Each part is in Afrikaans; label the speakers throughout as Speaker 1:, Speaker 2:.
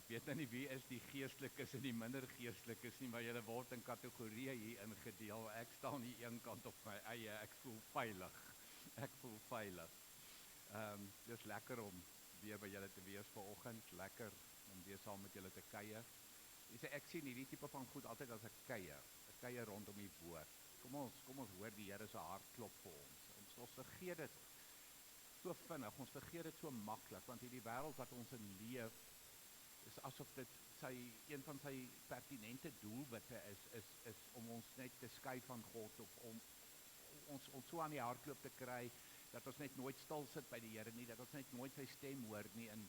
Speaker 1: Ek weet nou nie wie is die geestelikes en die minder geestelikes nie, maar julle word in kategorieë hier ingedeel. Ek staan hier een kant op my eie, ek voel veilig. Ek voel veilig. Dis lekker om weer by julle te wees vanoggend, lekker om weer saam met julle te kuier. Ek sien hierdie tipe van goed altyd as 'n kuier rondom die woord. Kom ons hoor die Here se hart klop vir ons. Ons vergeet dit so vinnig, ons vergeet dit so maklik, want hierdie wêreld wat ons in leef, is asof dit een van sy pertinente doelwitte is om ons net te skei van God, of om ons so aan die hardloop te kry, dat ons net nooit stil sit by die Here nie, dat ons net nooit sy stem hoor nie, in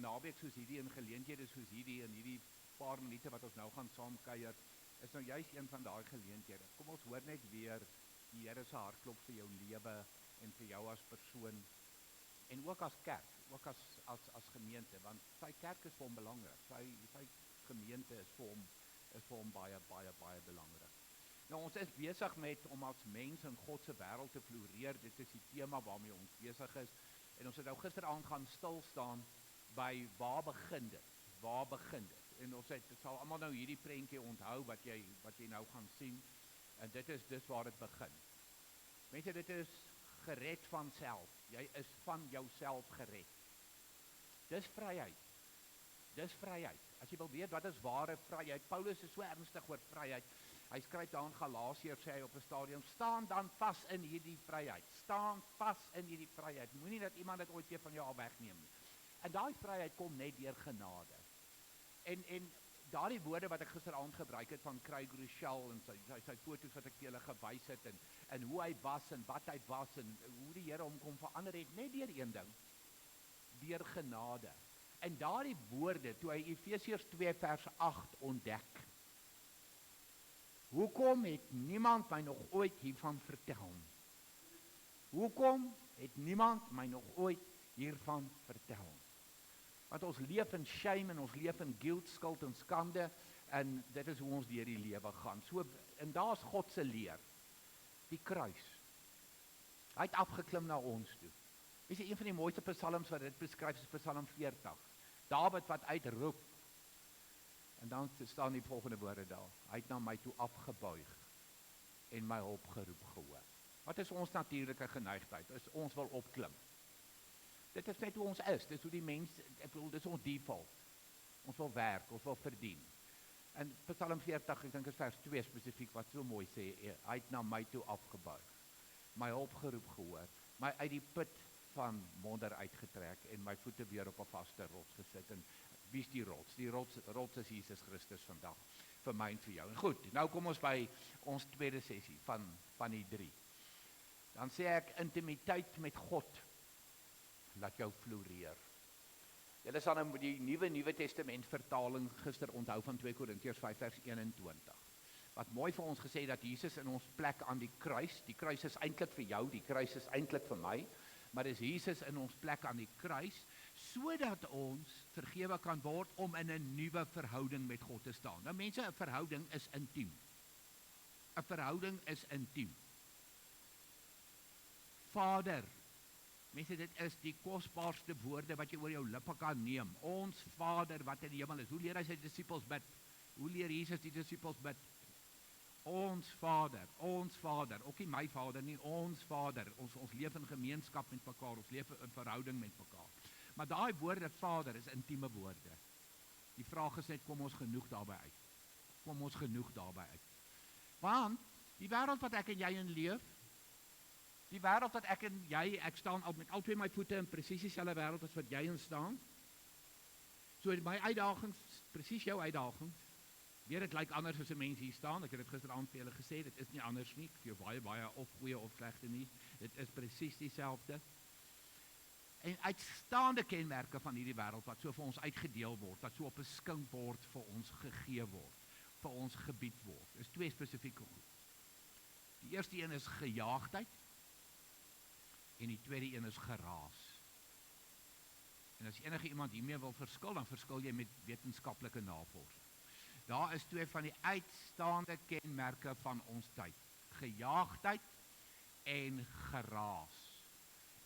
Speaker 1: naweek soos hierdie, in geleenthede soos hierdie, in hierdie paar minute wat ons nou gaan saam kuier, is nou juist een van daai geleenthede. Kom ons hoor net weer die Here se hartklop vir jou lewe en vir jou as persoon, en ook as kerk, ook as gemeente, want sy kerk is vir hom belangrik, sy gemeente is vir hom baie, baie, baie belangrik. Nou, ons is besig met om as mens in God se wêreld te floreer, dit is die tema waarmee ons besig is, en ons het nou gisteraand gaan stil staan by waar begin dit, en ons sal almal nou hierdie prentjie onthou wat jy nou gaan sien, en dit is dis waar dit begin. Mense, dit is gered van self, jy is van jouself gered. Dis vryheid, as jy wil weet wat is ware vryheid, Paulus is so ernstig oor vryheid, hy skryf daar in Galasiërs, sê hy op 'n stadium, staan dan vas in hierdie vryheid, moenie dat iemand dit ooit weer van jou al wegneem nie. En daai vryheid kom net deur genade. En daardie woorde wat ek gisteraand gebruik het van Craig Rochelle en sy foto's wat ek vir julle gewys het, en hoe hy was en wat hy was en hoe die Here hom kom verander het, net deur een ding, deur genade. En daardie woorde, toe hy Efesiërs 2 vers 8 ontdek, hoekom het niemand my nog ooit hiervan vertel? Hoekom het niemand my nog ooit hiervan vertel? Want ons leef in shame en ons leef in guilt, skuld en skande, en dit is hoe ons deur die lewe gaan. So, en daar is God se leer, die kruis. Hy het afgeklim na ons toe. Dis een van die mooiste psalms wat dit beskryf, is Psalm 40. Dawid wat uitroep, en dan staan die volgende woorde daar, hy het na my toe afgebuig en my hulp geroep. Wat is ons natuurlike geneigtheid? Is ons wil opklim. Dit is net hoe ons is, dit is hoe die mens, dit is ons default. Ons wil werk, ons wil verdien. En Psalm 40, ek dink is vers 2 spesifiek, wat so mooi sê, hy het na my toe afgebuig, my hulp geroep, my uit die put van modder uitgetrek, en my voete weer op 'n vaste rots gesit, en Wie is die rots? Die rots is Jesus Christus vandag, vir my en vir jou. En goed, nou kom ons by ons tweede sessie van die 3. Dan sê ek, intimiteit met God, laat jou floreer. Julle sal nou die Nuwe Testament vertaling gister onthou van 2 Korintiërs 5 vers 21. Wat mooi vir ons gesê dat Jesus in ons plek aan die kruis is eintlik vir jou, die kruis is eintlik vir my, maar dis Jesus in ons plek aan die kruis, sodat ons vergewe kan word om in 'n nuwe verhouding met God te staan. Nou mense, 'n verhouding is intiem. 'n Verhouding is intiem. Vader, mense, dit is die kosbaarste woorde wat jy oor jou lippe kan neem. Ons Vader wat in die hemel is. Hoe leer hy sy disippels bid? Hoe leer Jesus die disippels bid? Ons Vader, ook nie my Vader nie, ons Vader, ons leef in gemeenskap met mekaar, ons leef in verhouding met mekaar. Maar daai woorde Vader is intieme woorde. Die vraag is net, kom ons genoeg daarby uit? Want die wêreld wat ek en jy in leef, die wêreld wat ek en jy, ek staan met al twee my voete in presies dieselfde wêreld as wat jy in staan. So my uitdagings, presies jou uitdagings, weet dit lyk anders as 'n mens hier staan. Ek het dit gisteraand vir julle gesê, dit is nie anders nie, vir jou baie of goeie of slegte nie. Dit is presies dieselfde. En uitstaande kenmerke van hierdie wêreld wat so vir ons uitgedeel word, wat so op 'n skinkbord vir ons gegee word, vir ons gebied word. Is twee spesifieke goed. Die eerste een is gejaagdheid en die tweede een is geraas. En as enige iemand hiermee wil verskil, dan verskil jy met wetenskaplike navorsing. Daar is twee van die uitstaande kenmerke van ons tyd. Gejaagdheid en geraas.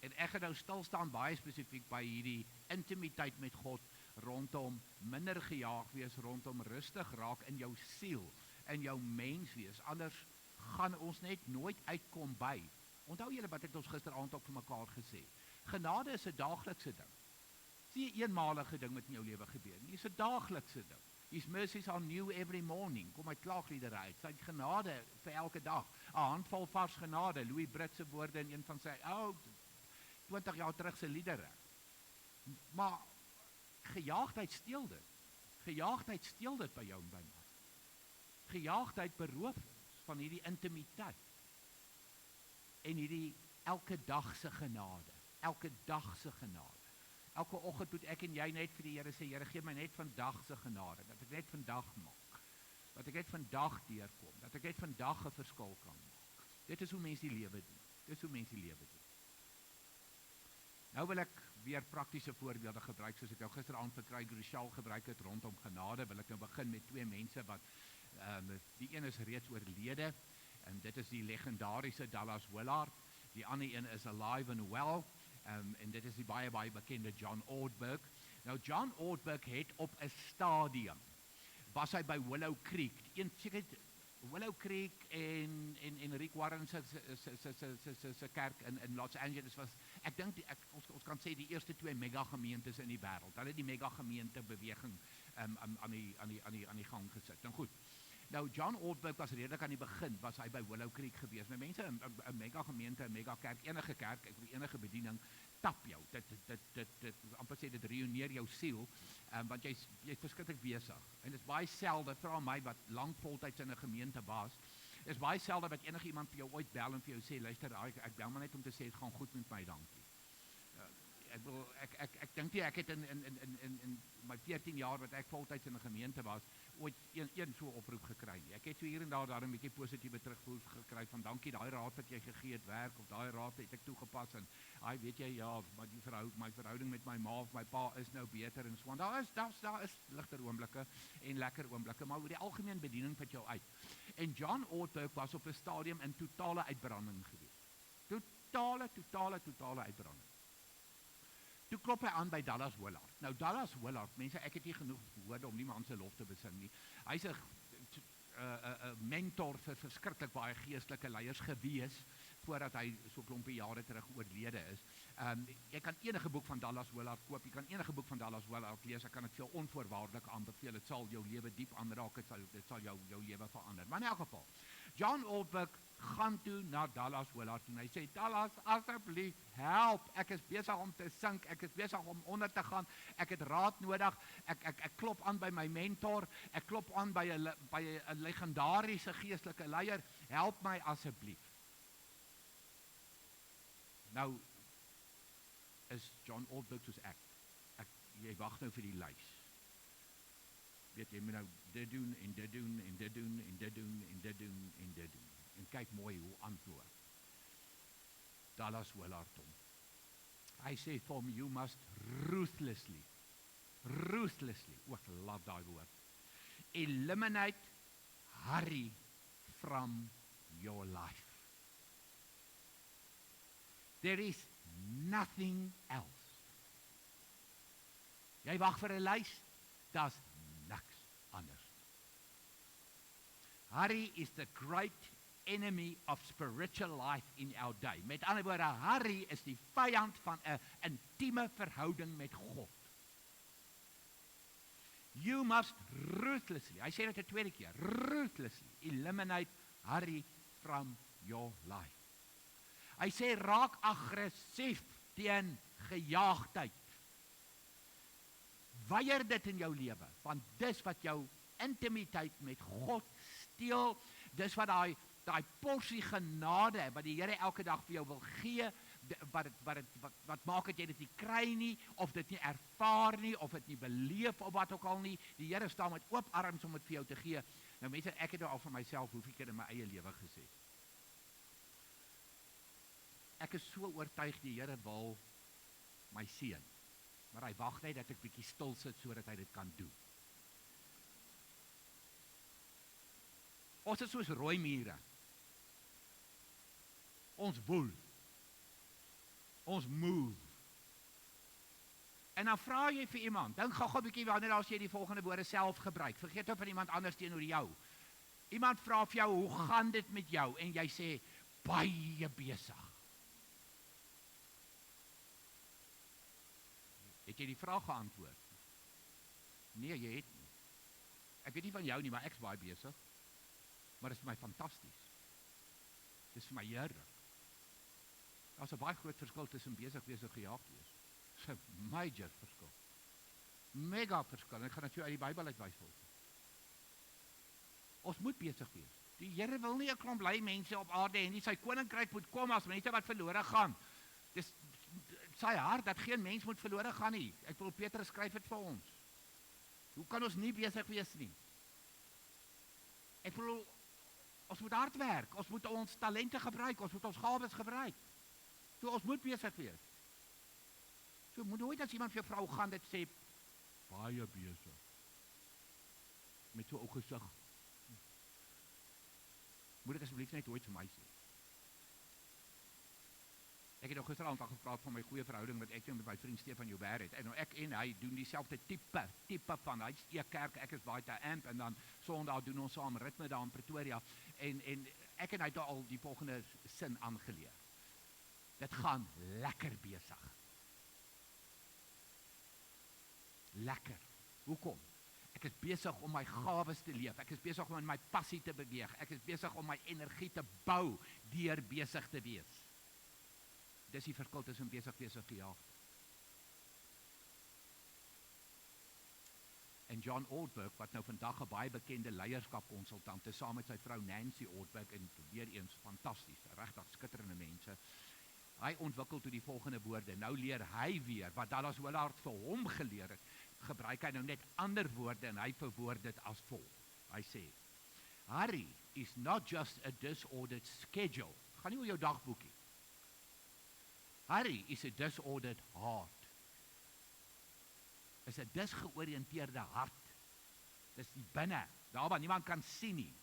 Speaker 1: En ek gaan nou stil staan baie spesifiek by hierdie intimiteit met God, rondom minder gejaag wees, rondom rustig raak in jou siel, in jou mens wees. Anders gaan ons net nooit uitkom by. Onthou julle wat het ons gisteraand ook vir mekaar gesê? Genade is 'n daaglikse ding. Dis nie 'n eenmalige ding wat in jou lewe gebeur nie, dis 'n daaglikse ding. His mercies are new every morning. Kom uit klaagliedere uit. Sy genade vir elke dag. 'n Handvol vars genade. Louis Brits se woorde in een van sy 20 jaar terug se liedere. Maar gejaagdheid steel dit. Gejaagdheid steel dit by jou en by my. Gejaagdheid beroof ons van hierdie intimiteit. En hierdie elke dag se genade. Elke dag se genade. Elke oggend moet ek en jy net vir die Here sê, Here, gee my net vandag se genade, dat ek net vandag maak, dat ek net vandag deurkom, dat ek net vandag 'n verskil kan maak. Dit is hoe mense die lewe doen. Nou wil ek weer praktiese voorbeelde gebruik, soos ek nou gisteraand vir Craig Rochelle gebruik het rondom genade. Wil ek nou begin met twee mense wat, die een is reeds oorlede, en dit is die legendariese Dallas Willard, die ander een is alive and well, en dit is die baie bekende John Ortberg. Nou John Ortberg het op 'n stadium, was hy by Willow Creek, Willow Creek en Rick Warren se kerk in Los Angeles was, ek dink ons kan sê die eerste twee megagemeentes in die wêreld. Hulle het die megagemeente beweging aan die gang gesit. Nou goed. Nou John Ortberg was redelik aan die begin, was hy by Willow Creek gewees. Nou mense, 'n megagemeente, 'n megakerk, enige kerk, enige bediening tap jou. Dit amper sê dit reuneer jou siel, want jy's verskriklik besig. En dit is baie selde, vra my wat lank voltyds in 'n gemeente was, is baie selde dat enige iemand vir jou ooit bel en vir jou sê, luister, ek bel maar net om te sê, het gaan goed met my, dankie. Ek dink nie, ek het in my 14 jaar wat ek voltyds in 'n gemeente was, ooit een so oproep gekry nie. Ek het so hier en daar 'n bietjie positiewe terugvoer gekry van dankie, daai raad wat jy gegee het werk, of daai raad het ek toegepas, en weet jy, ja, my verhouding met my ma of my pa is nou beter, en so aan. Daar is ligter oomblikke en lekker oomblikke, maar oor die algemeen bediening vat jou uit. En John Ortberg was op 'n stadium in totale uitbranding gewees. Totale uitbranding. Toe klop hy aan by Dallas Willard. Nou Dallas Willard, mense, ek het nie genoeg woorde om nie man se lof te besing nie. Hy's 'n mentor vir verskriklik baie geestelike leiers gewees, voordat hy so klompie jare terug oorlede is. Jy kan enige boek van Dallas Willard koop, jy kan enige boek van Dallas Willard lees, ek kan dit veel onvoorwaardelik aanbeveel, dit sal jou lewe diep aanraak, dit sal jou lewe verander. Maar in elk geval, John Ortberg gaan toe na Dallas Willard en hy sê, Dallas, asseblief, help, ek is besig om te sink, ek is besig om onder te gaan, ek het raad nodig, ek klop aan by my mentor, ek klop aan by 'n legendariese geestelike leier, help my asseblief. Nou is John Ortberg soos ek jy wag nou vir die lys. Weet jy, moet nou dit doen, en dit doen, en dit doen, en dit doen, en dit doen, en dit doen. En kyk mooi hoe antwoord Dallas Willard hom. Hy sê vir hom, you must ruthlessly, ek love daai woord, eliminate hurry from your life. There is nothing else. Jy wag vir 'n lys, daar's niks anders. Hurry is the great enemy of spiritual life in our day. Met ander woorde, hurry is die vyand van 'n intieme verhouding met God. You must ruthlessly, hy sê dit 'n tweede keer, ruthlessly eliminate hurry from your life. Hy sê raak aggressief teen gejaagdheid. Weier dit in jou lewe, want dis wat jou intimiteit met God steel, dis wat daai porsie genade wat die Here elke dag vir jou wil gee, wat maak dat jy dit nie kry nie, of dit nie ervaar nie, of dit nie beleef, of wat ook al nie, die Here staan met oop arms om dit vir jou te gee. Nou mense, ek het nou al vir myself hoeveel keer in my eie lewe gesê, ek is so oortuig die Here wil my seën, maar hy wag net dat ek bietjie stil sit sodat hy dit kan doen. Ons is soos rooi mure. Ons woel. Ons move. En dan vra jy vir iemand, dink gou 'n bietjie wanneer as jy die volgende woorde self gebruik. Vergeet op van iemand anders teenoor jou. Iemand vra vir jou, hoe gaan dit met jou? En jy sê, baie besig. Het jy die vraag geantwoord? Nee, jy het nie. Ek weet nie van jou nie, maar ek is baie besig. Maar dit is vir my fantasties. Dit is vir my heerlik. Daar is 'n baie groot verskil tussen besig wees en gejaagd wees. Dit is 'n major verskil. Mega verskil. Ek gaan dit jou uit die Bybel uitwys vir. Ons moet besig wees. Die Here wil nie 'n klomp lui mense op aarde hê nie. Sy koninkryk moet kom as mense wat verlore gaan. Dis sy hart dat geen mens moet verlore gaan nie. Ek wil Petrus skryf dit vir ons. Hoe kan ons nie besig wees nie? Ek wil ons moet hard werk, ons moet ons talente gebruik, ons moet ons gawes gebruik. So ons moet besig wees. So moet nooit as iemand vir jou vrou gaan dit sê baie besig. Met so 'n ou gesig. Moet dit asseblief net ooit vir my sê. Ek het nog gisteraand al gepraat van my goeie verhouding wat ek met my vriend Stefan Joubert het. En nou ek en hy doen dieselfde tipe van, hy's E-kerk, ek is baie te amp, en dan Sondag doen ons saam ritme daar in Pretoria. En ek en hy het al die volgende sin aangeleer. Dit gaan lekker besig. Lekker. Hoekom? Ek is besig om my gawes te leef. Ek is besig om in my passie te beweeg. Ek is besig om my energie te bou deur besig te wees. Dis die verskil tussen besig wees en gejaagd. En John Ortberg, wat nou vandag 'n baie bekende leierskapkonsultant is, saam met sy vrou Nancy Ortberg, en weer eens fantasties, regtig skitterende mense. Hy ontwikkel toe die volgende woorde. Nou leer hy weer wat Dallas Willard vir hom geleer het. Gebruik hy nou net ander woorde en hy verwoord dit as volg. Hy sê, hurry is not just a disordered schedule. Gaan nie oor jou dagboekie. Hurry is a disordered heart. Is 'n disgeoriënteerde hart. Dis die binne, daar waar niemand kan sien nie.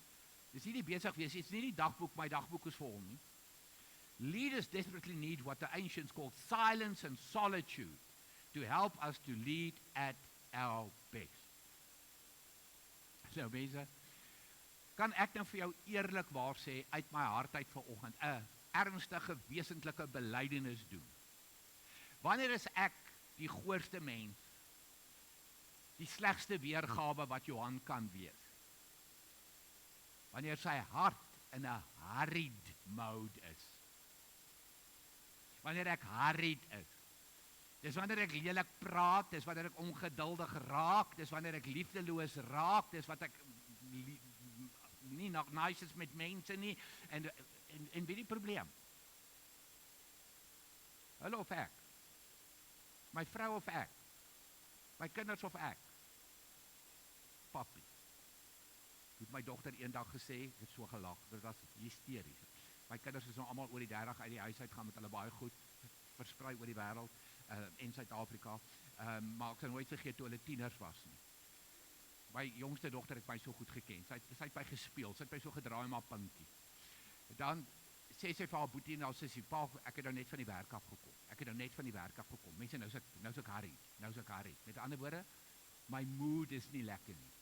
Speaker 1: Dis nie besig wees, dit is nie die dagboek, my dagboek is vir hom nie. Leaders desperately need what the ancients called silence and solitude to help us to lead at our best. So mense, kan ek nou vir jou eerlikwaar sê uit my hart uit vanoggend 'n ernstige wesentlike belydenis doen. Wanneer is ek die goorste mens, die slegste weergawe wat Johan kan wees? Wanneer sy hart in 'n hurried mode is. Wanneer ek harried is. Dis wanneer ek lelik praat, dis wanneer ek ongeduldig raak, dis wanneer ek liefdeloos raak, dis wat ek nie nog nice is met mense nie, en weet die probleem? Hulle of ek? My vrou of ek? My kinders of ek? Papi. Het my dogter eendag gesê, ek het so gelag, dit was hysteries. My kinders is nou almal oor die 30 uit die huis uit gaan met hulle baie goed, versprei oor die wêreld, en Suid-Afrika, maar ek sal nooit vergeet toe hulle tieners was nie. My jongste dogter het my so goed geken, sy het my gespeel, sy het my so gedraai maar pinkie. Dan sê sy vir haar boetie en haar sussie, pa, ek het nou net van die werk afgekom, mense, nou is ek harried, met ander woorde, my mood is nie lekker nie.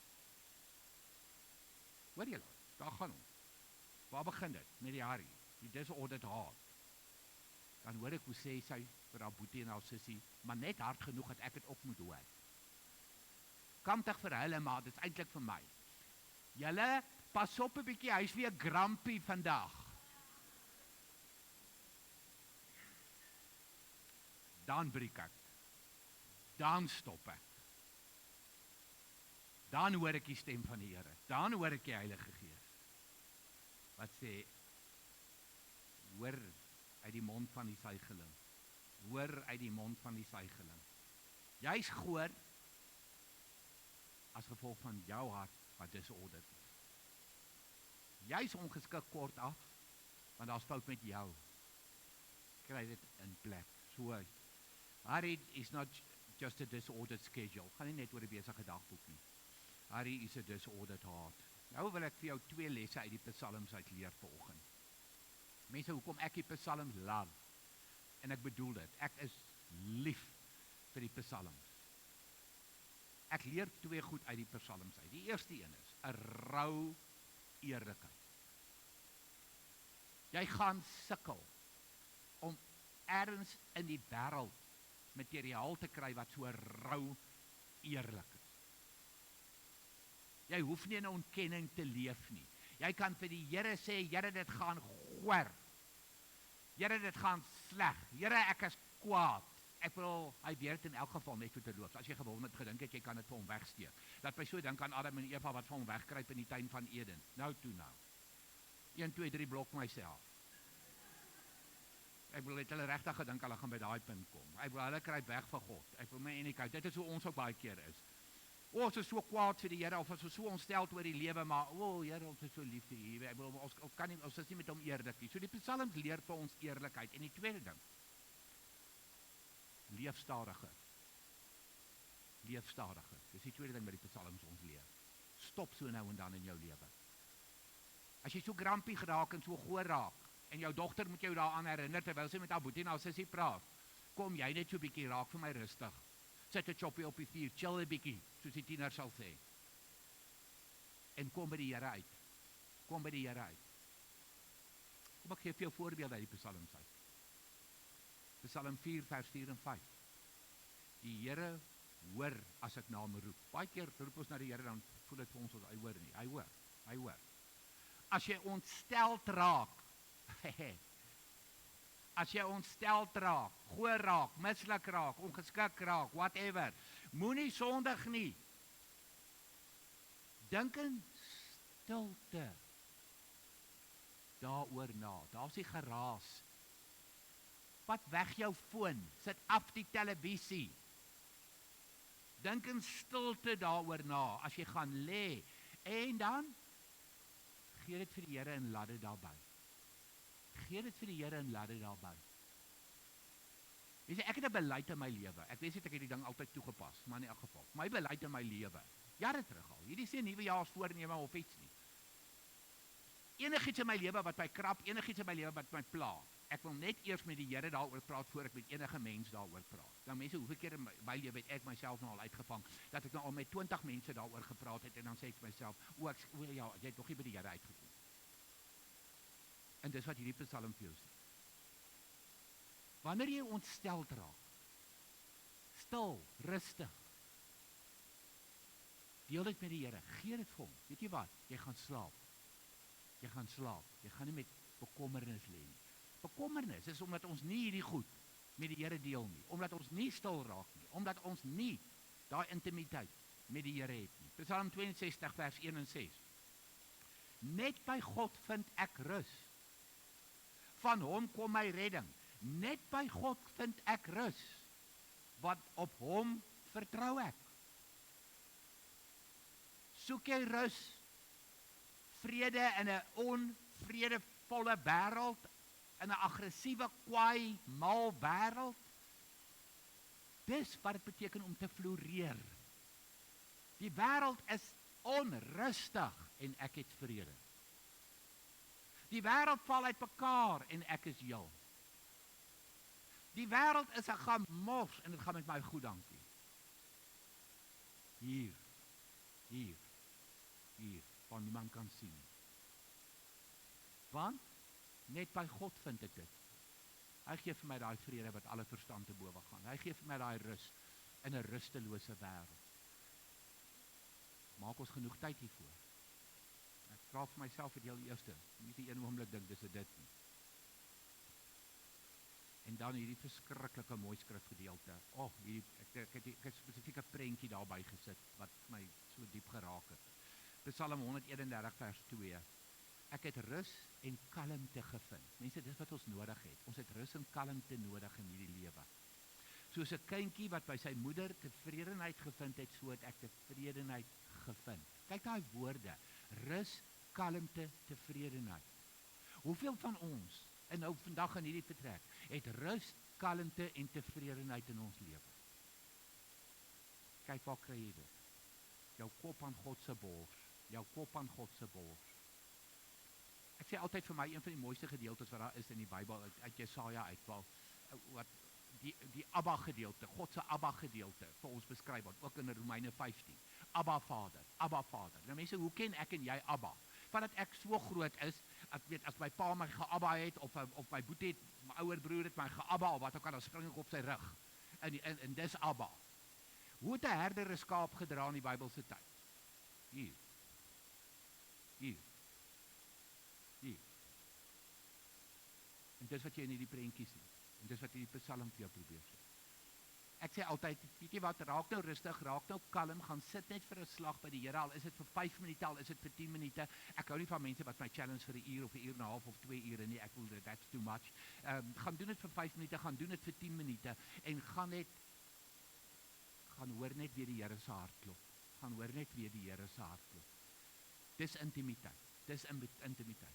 Speaker 1: Hoor julle, daar gaan ons. Waar begin dit? Met die harrie, die disordered heart. Dan hoor ek hoe sê sy vir haar boetie en haar sussie, maar net hard genoeg dat ek het op moet hoor. Kantig vir hulle, maar dit is eintlik vir my. Julle, pas op 'n bietjie, hy is weer grumpy vandag. Dan breek ek. Dan stop ek. Dan hoor ek die stem van die Here. Dan hoor ek die Heilige Gees. Wat sê, hoor uit die mond van die suigeling. Hoor uit die mond van die suigeling. Jy's goor as gevolg van jou hart wat disordered is. Jy's ongeskik kort af, want daar's fout met jou. Kry dit in plek. So, Harry is not just a disordered schedule. Gaan nie net oor die besige dagboek nie. Harry is a disordered heart. Nou wil ek vir jou 2 lesse uit die psalms uitleer vanoggend. Mense, hoekom ek die psalms love? En ek bedoel dit, ek is lief vir die psalms. Ek leer 2 goed uit die psalms uit. Die eerste een is 'n rou eerlikheid. Jy gaan sukkel om ergens in die wêreld materiaal te kry wat so rou eerlik is. Jy hoef nie in 'n ontkenning te leef nie. Jy kan vir die Here sê, Here, dit gaan goor. Here, dit gaan sleg. Here, ek is kwaad. Ek wil, hy weet dit in elk geval net vir te loop. As jy gewoon het gedink het, jy kan dit vir hom wegsteek. Laat my so dink aan Adam en Eva wat vir hom wegkruip in die tuin van Eden. Nou. 1, 2, 3 blok myself. Ek wil het hulle regtig gedink hulle gaan by daai punt kom. Ek wil hulle kruip weg vir God. Ek wil my enigheid. Dit is hoe ons ook baie keer is. Ons is so kwaad vir die Here, of ons is so ontsteld oor die lewe, maar Here, ons is so lief vir U. Ek wil, ons is nie met hom eerlik nie. So die psalms leer vir ons eerlikheid. En die tweede ding, leef stadiger. Leef stadiger. Dis die tweede ding wat die psalms ons leer. Stop so nou en dan in jou lewe. As jy so grumpy geraak en so goor raak, en jou dogter moet jou daaraan herinner, terwyl sy met haar boetie en haar sussie praat, kom jy net so bietjie raak vir my rustig. Sit 'n choppie op die vuur, chill 'n bietjie, soos die tiener sal sê. En kom by die Here uit. Kom by die Here uit. Kom ek gee vir jou voorbeelde uit die psalms uit. Psalm 4 vers 4 en 5. Die Here hoor as ek na hom roep. Baie keer roep ons na die Here, dan voel dit vir ons hy hoor nie. Hy hoor. As jy ontsteld raak, as jy ontsteld raak, goor raak, mislik raak, ongeskik raak, whatever, moenie sondig nie. Dink in stilte daaroor na. Daar's die geraas. Vat weg jou foon, sit af die televisie. Dink in stilte daaroor na, as jy gaan lê. En dan, gee dit vir die Here en laat dit daarby. Gee dit vir die Here en laat dit daarby. Ek het 'n beleid in my lewe. Ek weet nie ek het die ding altyd toegepas, maar in elk geval. My beleid in my lewe, jare terug al. Hierdie is nie 'n nuwejaarsvoorneme of iets nie. Enigiets in my lewe wat my krap, enigiets in my lewe wat my pla. Ek wil net eers met die Here daaroor praat voor ek met enige mens daaroor praat. Dan mense, hoeveel keer in my lewe het ek myself nou al uitgevang dat ek nou al met 20 mense daaroor gepraat het en dan sê ek vir myself, ja, jy het nog nie by die Here uitgekom. En dis wat hierdie psalm vir jou sê. Wanneer jy ontsteld raak, stil, rustig, deel dit met die Here, gee dit vir hom. Weet jy wat? Jy gaan slaap. Jy gaan nie met bekommernis lê nie. Bekommernis is omdat ons nie hierdie goed met die Here deel nie, omdat ons nie stil raak nie, omdat ons nie daai intimiteit met die Here het nie. Psalm 62 vers 1 en 6. Net by God vind ek rus. Van hom kom my redding. Net by God vind ek rus, want op hom vertrou ek. Soek jy rus, vrede in 'n onvredevolle wêreld, in 'n aggressiewe, kwaai, mal wêreld? Dis wat dit beteken om te floreer. Die wêreld is onrustig en ek het vrede. Die wêreld val uitmekaar en ek is heel. Die wêreld is 'n gemors en dit gaan met my goed, dankie. Hier, waar niemand kan sien. Want net by God vind ek dit. Hy gee vir my daai vrede wat alle verstand te bowe gaan. Hy gee vir my daai rus in 'n rustelose wêreld. Maak ons genoeg tyd hiervoor. Ek vra vir myself vir die heel eerste, nie die een oomblik dink dis dit nie. En dan hierdie verskriklike mooi skrifgedeelte. Ek het 'n spesifieke prentjie daarby gesit wat my so diep geraak het. Psalm 131 vers 2. Ek het rus en kalmte gevind. Mense, dis wat ons nodig het. Ons het rus en kalmte nodig in hierdie lewe. Soos 'n kindjie wat by sy moeder tevredenheid gevind het, so het ek tevredenheid gevind. Kyk daai woorde. Rus, kalmte, tevredenheid. Hoeveel van ons, en nou vandag in hierdie vertrek, het rus, kalmte en tevredenheid in ons lewe? Kyk, waar kry jy dit? Jou kop aan God se bors. Jou kop aan God se bors. Ek sê altyd vir my, een van die mooiste gedeeltes wat daar is in die Bybel, uit Jesaja uit, wat die Abba gedeelte, God se Abba gedeelte vir ons beskryf word, ook in Romeine 15. Abba Vader, Abba Vader. Nou mense, hoe ken ek en jy Abba? Vandat ek so groot is, as my pa my geabba het, of my boetie het, my ouer broer het my geabba, of wat ook al, dan spring ek op sy rug. En dis Abba. Hoe het 'n herder 'n skaap gedra in die Bybelse tyd? Hier. En dis wat jy in hierdie prentjie sien. En dis wat hierdie Psalm vir jou probeer sê. Ek sê altyd, weet jy wat, raak nou rustig, raak nou kalm, gaan sit net vir 'n slag by die Here, al is dit vir 5 minute, al is dit vir 10 minute. Ek hou nie van mense wat my challenge vir 'n uur of 'n uur en 'n half of 2 ure nie. Ek voel that's too much. Gaan doen dit vir 5 minute, gaan doen dit vir 10 minute en gaan hoor net weer die Here se hart klop. Gaan hoor net weer die Here se hart klop. Dis intimiteit. Dis intimiteit.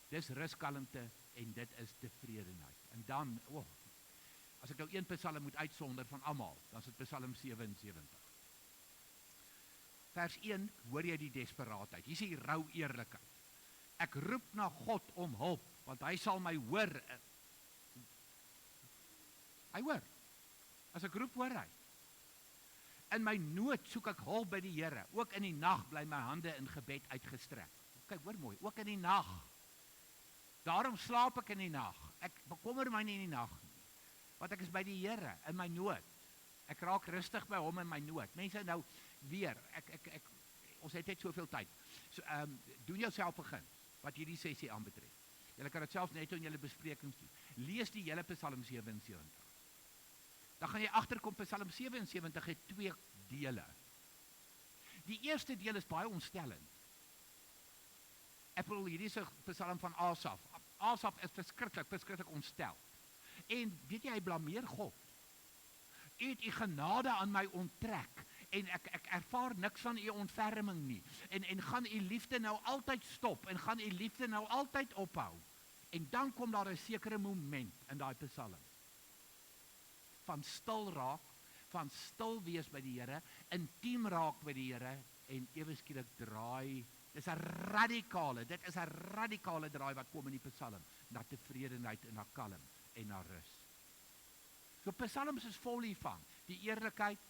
Speaker 1: Dis rus, kalmte en dit is tevredenheid. En dan, as ek nou een Psalm moet uitsonder van almal, dan is dit Psalm 77. Vers 1, hoor jy die desperaatheid. Hier is die rou eerlikheid. Ek roep na God om hulp, want hy sal my hoor. Hy hoor. As ek roep, hoor hy. In my nood soek ek hulp by die Here. Ook in die nag bly my hande in gebed uitgestrek. Kyk, hoor mooi, ook in die nag. Daarom slaap ek in die nag. Ek bekommer my nie in die nag nie. Want ek is by die Here in my nood. Ek raak rustig by hom in my nood. Mense, nou weer, ons het net soveel tyd. So, doen jouself 'n guns wat hierdie sessie aanbetref. Julle kan dit self net in julle besprekings doen. Lees die hele Psalm 77. Dan gaan jy agterkom, Psalm 77 het 2 dele. Die eerste deel is baie ontstellend. Ek bedoel, hierdie is 'n Psalm van Asaf. Asaf is verskriklik ontstel. En weet jy, hy blameer God. U het u genade aan my onttrek en ek ervaar niks van u ontferming nie. En gaan u liefde nou altyd stop en gaan u liefde nou altyd ophou. En dan kom daar 'n sekere moment in daai Psalm van stil raak, van stil wees by die Here, intiem raak by die Here en ewe skielik draai. Dit is 'n radikale draai wat kom in die Psalm, na tevredenheid en na kalm en na rus. So Psalms is vol hiervan, die eerlikheid,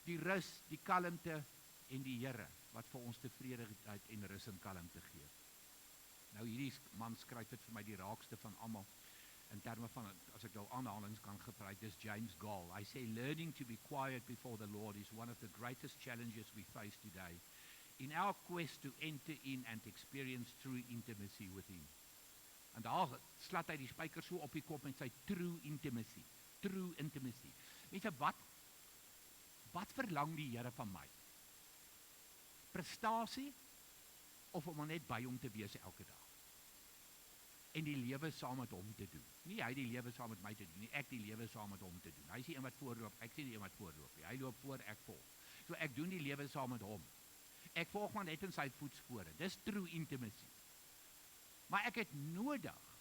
Speaker 1: die rus, die kalmte en die Here wat vir ons tevredenheid en rus en kalmte gee. Nou hierdie man skryf dit vir my die raakste van almal in terme van, as ek nou aanhalings kan gebruik, dis James Goll. I say learning to be quiet before the Lord is one of the greatest challenges we face today in our quest to enter in and experience true intimacy with him. En daar slat hy die spyker so op die kop met sy true intimacy. True intimacy. Weet jy wat verlang die Here van my? Prestasie of om net by hom te wees elke dag? En die lewe saam met hom te doen. Nie hy die lewe saam met my te doen nie, ek die lewe saam met hom te doen. Hy is die een wat voorloop, ek sien die een wat voorloop. Hy loop voor, ek volg. So ek doen die lewe saam met hom. Ek volg maar net in sy voetspore. Dis true intimacy. Maar ek het nodig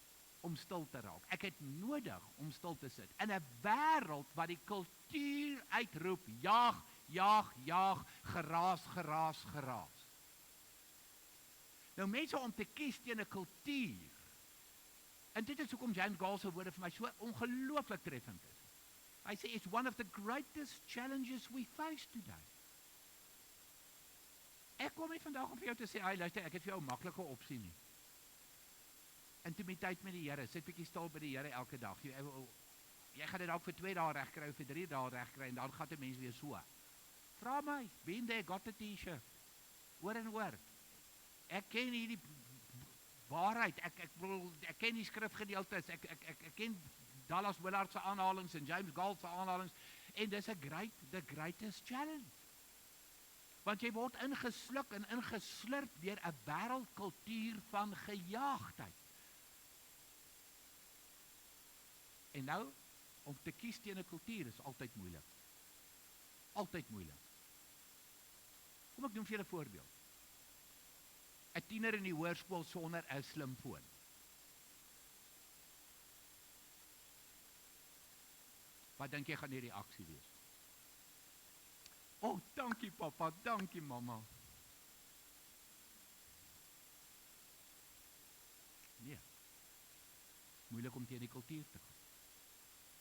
Speaker 1: om stil te raak. Ek het nodig om stil te sit. In 'n wêreld wat die kultuur uitroep, jaag, jaag, jaag, geraas, geraas, geraas. Nou mense om te kies teen 'n kultuur. En dit is hoekom Jan Gall se woorde vir my so ongelooflik treffend is. Hy sê it's one of the greatest challenges we face today. Ek kom nie vandag om vir jou te sê, "Hey, luister, ek het vir jou 'n maklike opsie nie." Intimiteit met die Here, sit bietjie stil by die Here elke dag. Jy gaan dit dalk vir 2 dae regkry of vir 3 dae regkry en dan gaan dit mense weer so. Vra my, been there, got the t-shirt. Oor en oor. Ek ken hierdie waarheid. Ek ken die skrifgedeeltes. Ek ken Dallas Willard se aanhalings en James Gall se aanhalings en dis the greatest challenge. Want jy word ingesluk en ingeslurp deur 'n wêreldkultuur van gejaagdheid. En nou, om te kies teen 'n kultuur is altyd moeilik. Altyd moeilik. Kom ek noem vir julle 'n voorbeeld. 'n Tiener in die hoërskool sonder 'n slimfoon. Wat dink jy gaan die reaksie wees? Oh, dankie papa, dankie mama. Nee. Moeilik om teen die kultuur te gaan.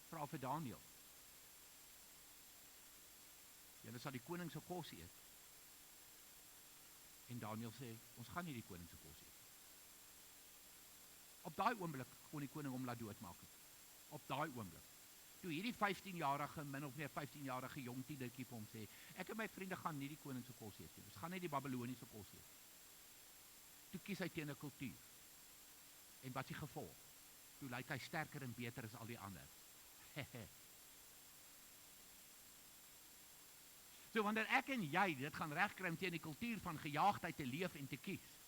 Speaker 1: Vra vir Daniël. Julle sal die koning se kos eet. En Daniël sê, ons gaan nie die koning se kos eet. Op daai oomblik kon die koning hom laat doodmaak het. Op daai oomblik. Toe hierdie 15-jarige, min of meer 15-jarige jong tienertjie vir hom sê, ek en my vriende gaan nie die koning se kos eet nie. Ons gaan net die Babiloniese kos eet. Toe kies hy teen 'n kultuur. En wat is die gevolg? Toe lyk hy sterker en beter as al die ander. So wanneer ek en jy dit gaan regkry om teen die kultuur van gejaagdheid te leef en te kies,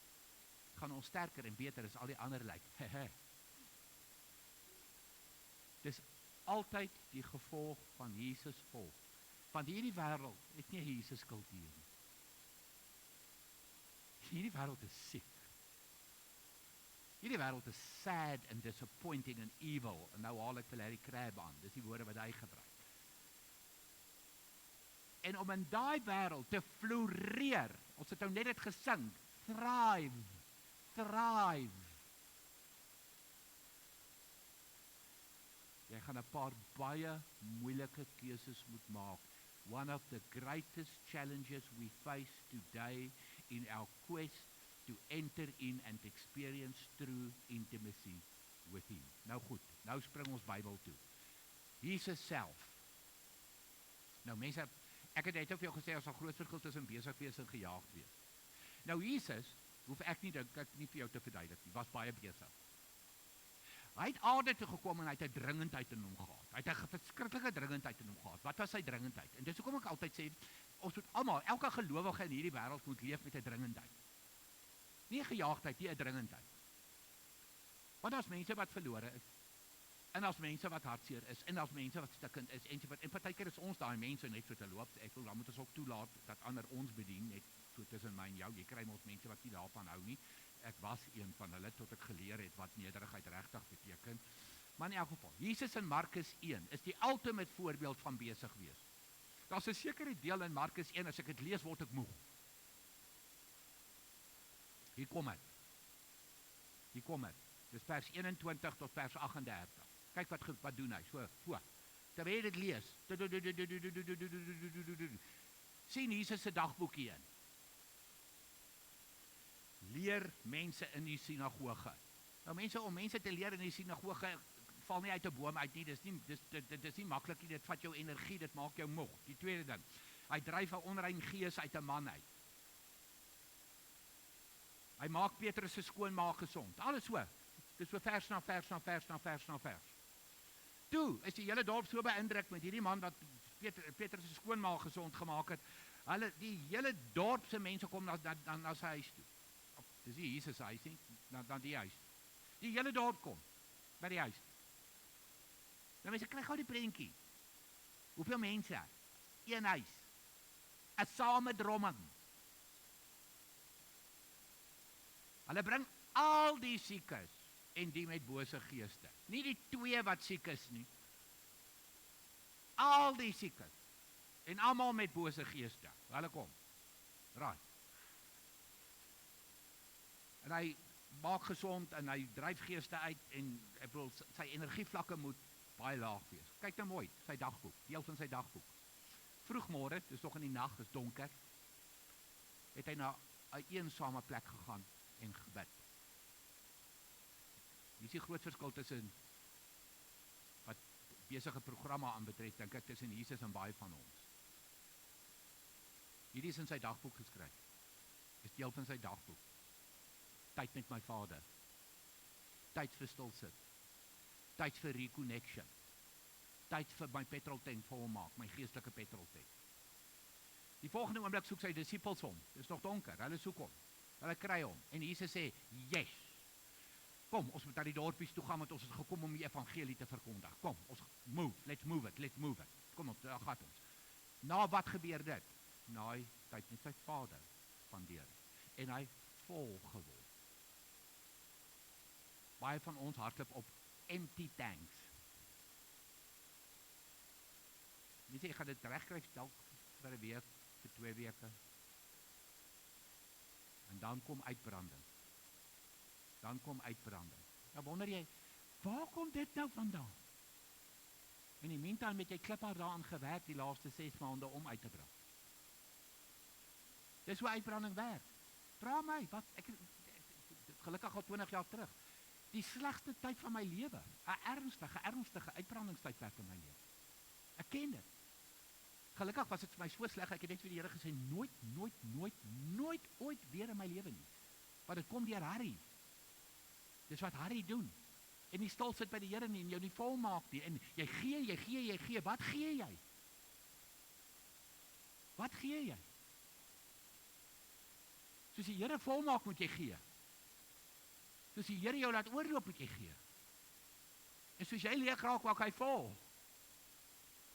Speaker 1: gaan ons sterker en beter as al die ander lyk. Dis altyd die gevolg van Jesus volk. Want hierdie wêreld het nie Jesus kultuur nie. Hierdie wêreld is siek. Hierdie wêreld is sad and disappointing and evil. En nou haal ek vir Larry Crabb aan. Dis die woorde wat hy gebruik. En om in daai wêreld te floreer, ons het nou net dit gesing, thrive. Jy gaan 'n paar baie moeilike keuses moet maak. One of the greatest challenges we face today in our quest to enter in and experience true intimacy with him. Nou goed, nou spring ons Bybel toe. Jesus self. Nou mense, ek het net vir jou gesê, as 'n groot verskil tussen besig wees en gejaagd wees. Nou Jesus, hoef ek nie vir jou te verduidelik nie, was baie besig. Hy het aarde toe gekom en hy het 'n dringendheid in hom gehad. Hy het 'n verskriklike dringendheid in hom gehad. Wat was sy dringendheid? En dis hoekom ek altyd sê, ons moet almal, elke gelowige in hierdie wêreld moet leef met 'n dringendheid. Nie 'n gejaagdheid, nie 'n dringendheid. Want daar's mense wat verlore is. En daar's mense wat hartseer is, en daar's mense wat stikkend is, en partykeer is ons daai mense net so te loop. Ek wil dan moet ons ook toelaat dat ander ons bedien, net so tussen my en jou. Jy kry mos mense wat nie daarvan hou nie. Ek was een van hulle tot ek geleer het wat nederigheid regtig beteken. Maar in elk geval, Jesus in Markus 1 is die ultimate voorbeeld van besig wees. Daar's 'n sekere deel in Markus 1, as ek dit lees word ek moeg. Hier kom dit. Dis vers 21 tot vers 38. Kyk wat doen hy. So, terwyl jy dit lees, sien Jesus se dagboekie in. Leer mense in die sinagoge. Nou mense, om mense te leer in die sinagoge, val nie uit 'n boom uit nie, dis nie maklik nie, dit vat jou energie, dit maak jou moeg. Die tweede ding, hy dryf 'n onrein gees uit 'n man uit. Hy maak Petrus se skoonma gesond, alles so.
Speaker 2: Dis so vers na vers na vers na vers na vers. Toe is die hele dorp so beïndruk met hierdie man wat Petrus se skoonma gesond gemaak het. Die hele dorp se mense kom na sy huis toe. Dis nie Jesus se huis nie, na die huis. Die hele dorp kom by die huis. Nou mense kry gou die prentjie. Hoeveel mense? Een huis. 'n samedromming. Hulle bring al die siekes en die met bose geeste. Nie die 2 wat siek is nie. Al die siekes. En almal met bose geeste. Hulle kom. Raai. En hy maak gesond en hy dryf geeste uit en sy energievlakke moet baie laag wees. Kyk nou mooi, sy dagboek, deel van sy dagboek. Vroegmôre, dis nog in die nag, is donker, het hy na 'n eensame plek gegaan en gebid. Hier is die groot verskil tussen wat besige programme aanbetref, dink ek, tussen Jesus en baie van ons. Hierdie is in sy dagboek geskryf. Is deel van sy dagboek. Tyd met my Vader. Tyd vir stil sit. Tyd vir reconnection. Tyd vir my petroltank volmaak, my geestelike petroltank. Die volgende oomblik soek sy disippels hom. Dis nog donker, hulle soek hom. Hulle kry hom en Jesus sê, "Yes. Kom, ons moet na die dorpies toe gaan want ons het gekom om die evangelie te verkondig. Kom, ons let's move it. Kom op, daar gaan ons." Na wat gebeur dit? Na hy tyd met sy Vader spandeer en hy vol geword. Baie van ons hardloop op empty tanks. Mense, ek gaan dit regkry dalk vir 'n week, vir 2 weke. En dan kom uitbranding. Nou wonder jy, waar kom dit nou vandaan? In die meantime het jy kliphard daaraan gewerk die laaste 6 maande om uit te brand. Dis hoe uitbranding werk. Vra my, wat gelukkig al 20 jaar terug. Die slegste tyd van my lewe, 'n ernstige uitbrandingstydperk in my lewe. Ek ken dit. Gelukkig was dit vir my so sleg, ek het net vir die Here gesê, nooit ooit weer in my lewe nie. Want dit kom deur Harry. Dis wat Harry doen. En nie stil sit by die Here nie, en jou nie vol maak nie, en jy gee, wat gee jy? Wat gee jy? Soos die Here vol maak, moet jy gee. Soos die Here jou laat oorloop, moet jy gee. En soos jy leeg raak, maak hy vol.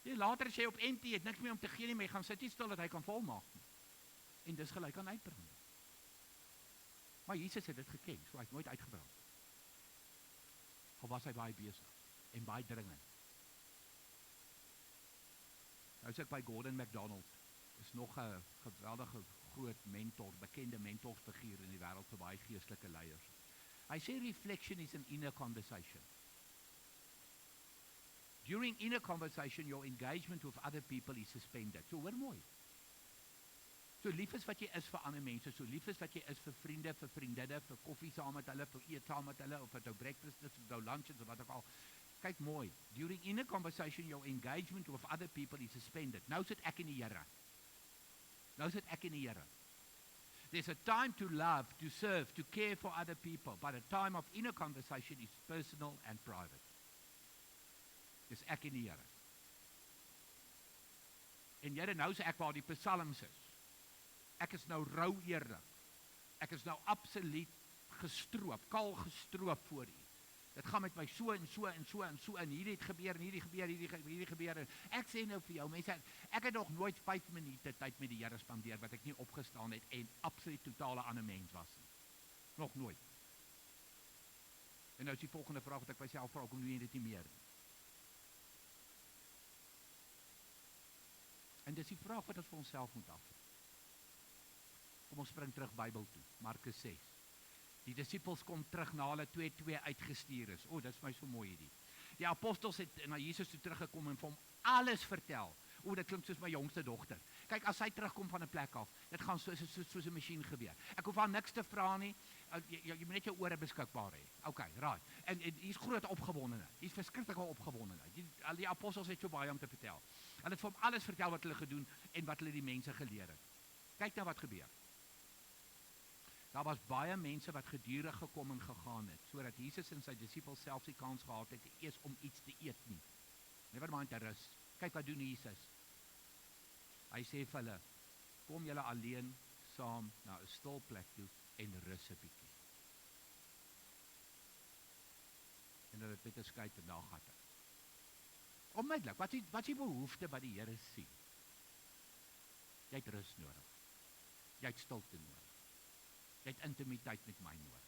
Speaker 2: Later as jy op empty het, niks meer om te gee nie, maar jy gaan sit nie stil dat hy kan volmaak nie. En dis gelyk aan uitbrand. Maar Jesus het dit geken, so hy het nooit uitgebrand. Al was hy baie besig en baie dringend. Nou is ek by Gordon MacDonald. Is nog 'n geweldige groot mentor, bekende mentorfiguur in die wêreld vir baie geestelike leiers. Hy sê reflection is an inner conversation. During inner conversation, your engagement with other people is suspended. So hoor mooi. So lief is wat jy is vir ander mense, so lief is wat jy is vir vriende, vir vriendinne, vir koffie saam met hulle, vir eet saam met hulle, of vir nou breakfast is, of nou lunch is, of wat ook al. Kyk mooi. During inner conversation, your engagement with other people is suspended. Nou sit ek in die Here. There's a time to love, to serve, to care for other people, but a time of inner conversation is personal and private. Dis ek in die Here. En Here, nou sê ek waar die psalms is. Ek is nou rou eerlik. Ek is nou absoluut gestroop, kaal gestroop voor U. Dit gaan met my so en so en so en so en hierdie het gebeur en hierdie gebeur. Ek sê nou vir jou, mense, ek het nog nooit 5 minute tyd met die Here spandeer wat ek nie opgestaan het en absoluut totale ander mens was nie. Nog nooit. En nou is die volgende vraag wat ek myself vra, kom doen dit nie meer nie. En dis die vraag wat ons vir onsself moet afvra. Kom ons spring terug Bybel toe, Markus 6. Die disippels kom terug na hulle 2 uitgestuur is. Dit is my so mooi hierdie. Die apostels het na Jesus toe teruggekom en vir hom alles vertel. Dit klink soos my jongste dogter. Kyk, as sy terugkom van 'n plek af, dit gaan soos 'n masjien gebeur. Ek hoef haar niks te vra nie. Jy moet net jou ore beskikbaar hê. Okay, right. En hier's groot opgewondenheid. Hier's verskriklike opgewondenheid. Die apostels het so baie om te vertel. Hulle het vir hom alles vertel wat hulle gedoen en wat hulle die mense geleer het. Kyk nou wat gebeur. Daar was baie mense wat gedurig gekom en gegaan het, sodat Jesus en sy disippels selfs die kans gehad het eers om iets te eet nie. Never mind te rus. Kyk wat doen Jesus. Hy sê vir hulle, kom julle alleen saam na 'n stil plek toe en rus 'n bietjie. En hulle het met 'n skei en daar gehad. Onmiddellik, wat is die behoefte wat die Here sien? Jy het rus nodig. Jy het stilte nodig. Jy het intimiteit met my nodig.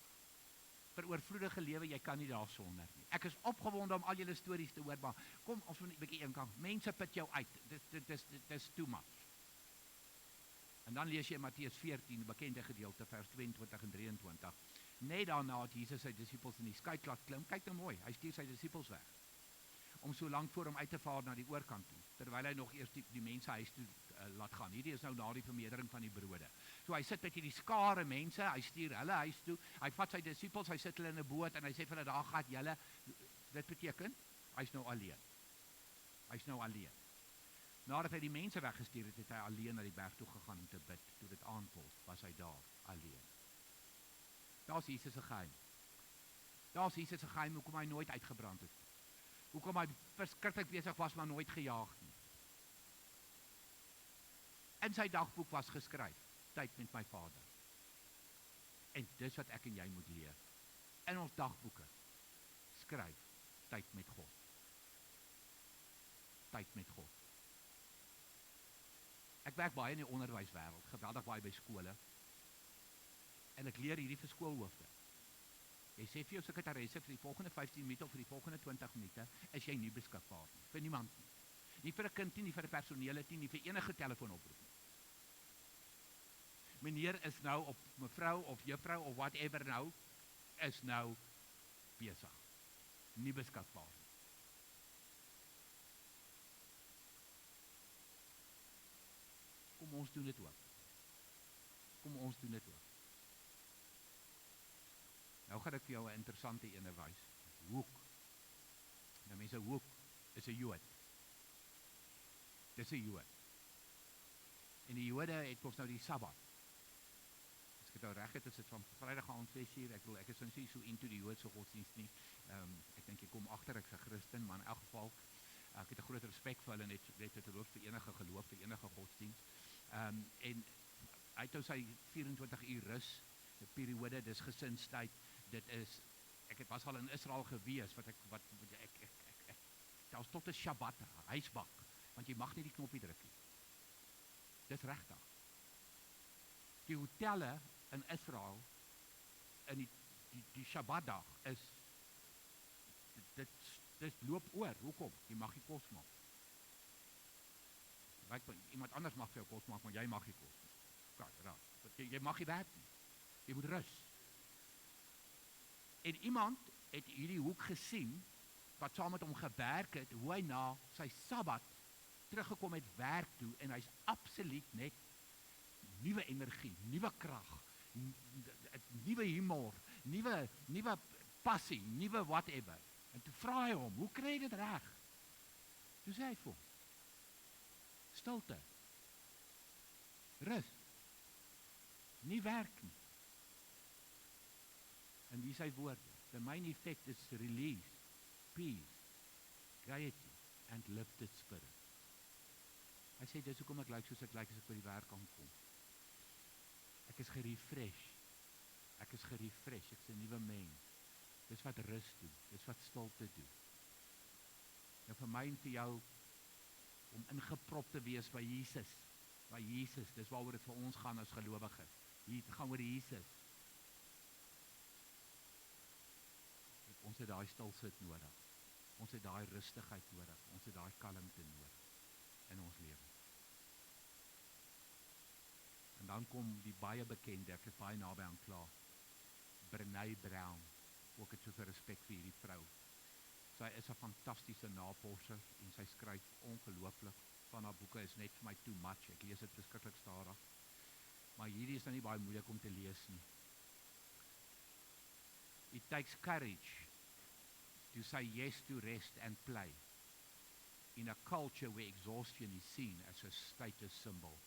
Speaker 2: Vir oorvloedige lewe, jy kan nie daar sonder nie. Ek is opgewonde om al julle stories te hoor, maar kom ons moet 'n bietjie eenkant. Mense put jou uit. Dit is too much. En dan lees jy Matteus 14, die bekende gedeelte, vers 22 en 23. Net daarna het Jesus sy disippels in die skei laat klim. Kyk nou mooi, hy stuur sy disippels weg. Om so lank voor hom uit te vaar na die oorkant toe, terwyl hy nog eers die mense huis toe laat gaan. Hierdie is nou na die vermeerdering van die brode. So hy sit met hierdie skare mense, hy stuur hulle huis toe, hy vat sy disippels, hy sit hulle in 'n boot en hy sê vir hulle, daar gaan julle. Dit beteken, hy's nou alleen. Hy's nou alleen. Nadat hy die mense weggestuur het, het hy alleen na die berg toe gegaan om te bid. Toe dit aanpos, was hy daar, alleen. Daar's Jesus se geheim. Daar's Jesus se geheim, hoekom hy nooit uitgebrand het. Hoekom hy verskriklik besig was, maar nooit gejaag nie. In sy dagboek was geskryf, tyd met my Vader. En dis wat ek en jy moet leer. In ons dagboeke, skryf, tyd met God. Tyd met God. Ek werk baie in die onderwyswêreld, geweldig baie by skole. En ek leer hierdie vir skoolhoofde. Jy sê vir jou sekretaresse vir die volgende 15 minute of vir die volgende 20 minute, is jy nie beskikbaar nie, vir niemand nie. Nie vir 'n kind nie, vir 'n personeel nie, vir enige telefoonoproep nie. Meneer is nou of mevrou of juffrou of whatever nou, is nou besig. Nie beskikbaar nie. Kom ons doen dit ook. Kom ons doen dit ook. Nou gaan ek vir jou 'n interessante ene wys. Hoek. Nou mense, hoek is 'n Jood. Dis 'n Jood. En die Jode het ons nou die Sabbat. As ek dit nou reg het, is dit van Vrydag aand 6:00. Ek is nou nie so into die Joodse godsdienst nie. Ek dink ek kom agter ek's 'n Christen, maar in elk geval ek het 'n groot respek vir hulle net het hulle vir enige geloof, vir enige godsdienst. En hy het nou sy 24 uur rus, 'n periode, dis gesinstyd. Dit is, ek was al in Israel gewees, daar's tot 'n Shabbat, huisbak, want jy mag nie die knoppie druk nie. Dis regtig. Die hotelle in Israel, in die Shabbatdag is, dit loop oor, hoekom? Jy mag nie kos maak. Iemand anders mag vir jou kos maak, maar jy mag nie kos maak. Jy mag nie werk nie. Jy moet rus. En iemand het hierdie hoek gesien, wat saam met hom gewerk het, hoe hy na sy Sabbat teruggekom het werk toe, en hy's absoluut net nuwe energie, nuwe krag, nuwe humor, nuwe passie, nuwe whatever. En toe vra hy hom, hoe kry jy dit reg? Toe sê hy vir hom, stilte, rus, nie werk nie. En die sy woorde, the main effect is release, peace, gaiety, and lifted spirit. Hy sê, dis hoekom ek lyk soos ek lyk as ek by die werk aankom. Ek is gerefresh, ek is 'n nuwe mens. Dis wat rus doen, dis wat stilte doen. Nou vir my en vir jou, om ingeprop te wees by Jesus, dis waaroor dit vir ons gaan as gelowiges. Hier gaan oor Jesus. Ons het daai stilsit nodig. Ons het daai rustigheid nodig. Ons het daai kalmte nodig in ons lewe. En dan kom die baie bekende, ek is baie naby aan klaar, Brené Brown. Ook het soveel respek vir hierdie vrou. Sy is 'n fantastiese navorser en sy skryf ongelooflik. Van haar boeke is net vir my too much. Ek lees dit verskriklik stadig. Maar hierdie is nou nie baie moeilik om te lees nie. It takes courage to say yes to rest and play in a culture where exhaustion is seen as a status symbol.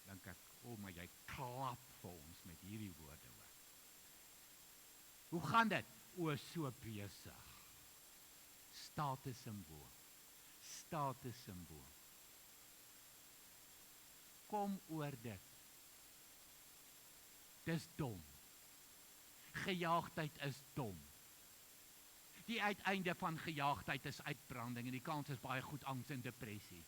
Speaker 2: dink ek, maar jy klap vir ons met hierdie woorde hoor. Hoe gaan dit? So besig. Statussimbool. Statussimbool. Kom oor dit. Dis dom. Gejaagdheid is dom. Die uiteinde van gejaagdheid is uitbranding en die kans is baie goed angs en depressie.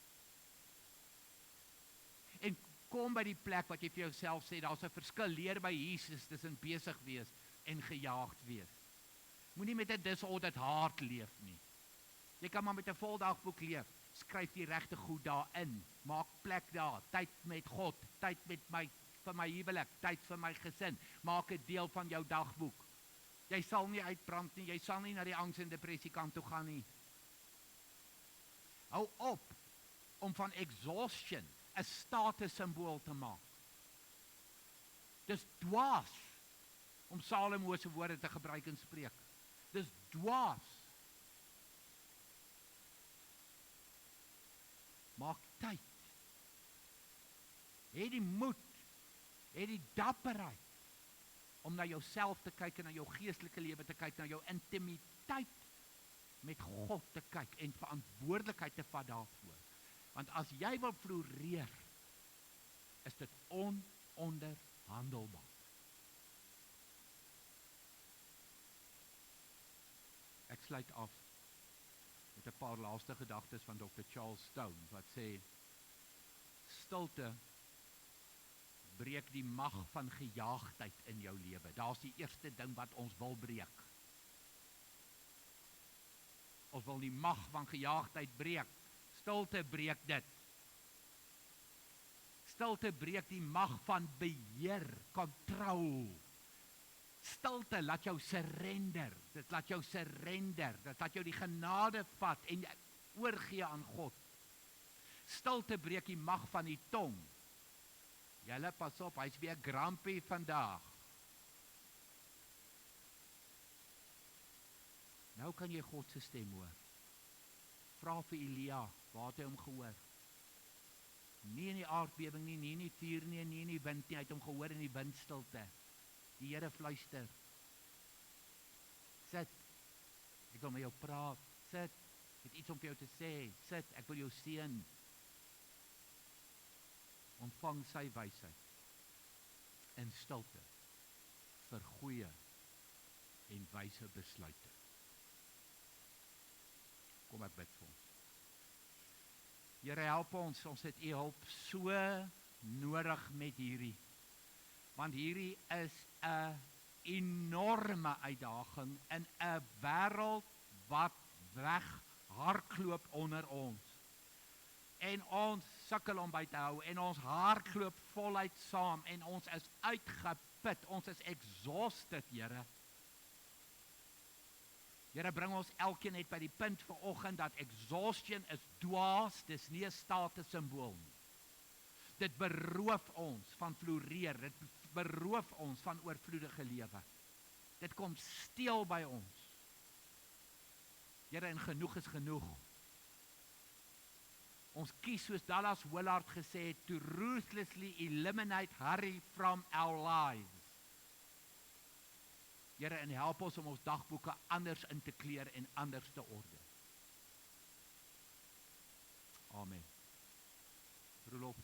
Speaker 2: En kom by die plek wat jy vir jouself sê, daar's 'n verskil, leer by Jesus tussen besig wees en gejaagd wees. Moenie met 'n disordered hart leef nie. Jy kan maar met 'n vol dagboek leef. Skryf die regte goed daarin. Maak plek daar. Tyd met God, tyd met vir my huwelik, tyd vir my gesin. Maak 'n deel van jou dagboek. Jy sal nie uitbrand nie, jy sal nie na die angs en depressie kant toe gaan nie. Hou op om van exhaustion 'n statussimbool te maak. Dis dwaas om Salomo se woorde te gebruik in Spreuk. Dis dwaas. Maak tyd. Hê die moed, hê die dapperheid om na jouself te kyk en na jou geestelike lewe te kyk, na jou intimiteit met God te kyk en verantwoordelikheid te vat daarvoor. Want as jy wil floreer, is dit ononderhandelbaar. Ek sluit af met 'n paar laaste gedagtes van Dr. Charles Stone wat sê, stilte breek die mag van gejaagdheid in jou lewe. Daar's die eerste ding wat ons wil breek. Ons wil die mag van gejaagdheid breek. Stilte breek dit. Stilte breek die mag van beheer, kontrol. Stilte laat jou surrender. Dit laat jou surrender. Dit laat jou die genade vat en oorgee aan God. Stilte breek die mag van die tong. Julle pas op, hy's weer grumpy vandag. Nou kan jy God se stem hoor. Vra vir Elia, waar het hy hom gehoor? Nie in die aardbewing nie, nie in die vuur nie, nie in die wind nie, hy het hom gehoor in die windstilte. Die Here fluister. Sit, ek wil met jou praat. Sit, ek het iets om vir jou te sê. Sit, ek wil jou seën. Ontvang sy wysheid in stilte vir goeie en wyse besluite. Kom ek bid vir ons. Here, help ons, ons het U hulp so nodig met hierdie. Want hierdie is 'n enorme uitdaging in 'n wêreld wat weghardloop onder ons. En ons sukkel om by te hou, en ons hardloop voluit saam, en ons is uitgeput, ons is exhausted, Here. Here, bring ons elkeen net by die punt vanoggend dat exhaustion is dwaas, dis nie 'n statussimbool nie. Dit beroof ons van floreer, dit beroof ons van oorvloedige lewe. Dit kom steel by ons. Here, en genoeg is genoeg. Ons kies, soos Dallas Willard gesê het, to ruthlessly eliminate hurry from our lives. Here, en help ons om ons dagboeke anders in te kleur en anders te orde. Amen. Roelof.